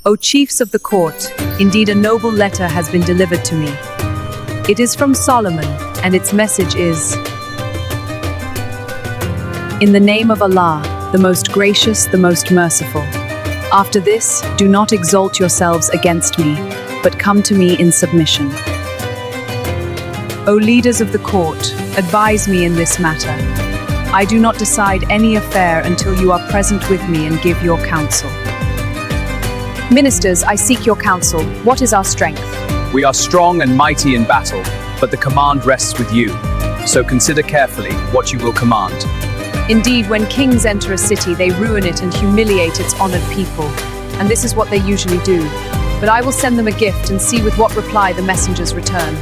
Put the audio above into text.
O chiefs of the court, indeed a noble letter has been delivered to me. It is from Solomon, and its message is, In the name of Allah, the most gracious, the most merciful. After this, do not exalt yourselves against me, but come to me in submission. O leaders of the court, advise me in this matter. I do not decide any affair until you are present with me and give your counsel. Ministers, I seek your counsel. What is our strength? We are strong and mighty in battle, but the command rests with you. So consider carefully what you will command. Indeed, when kings enter a city, they ruin it and humiliate its honored people. And this is what they usually do. But I will send them a gift and see with what reply the messengers return.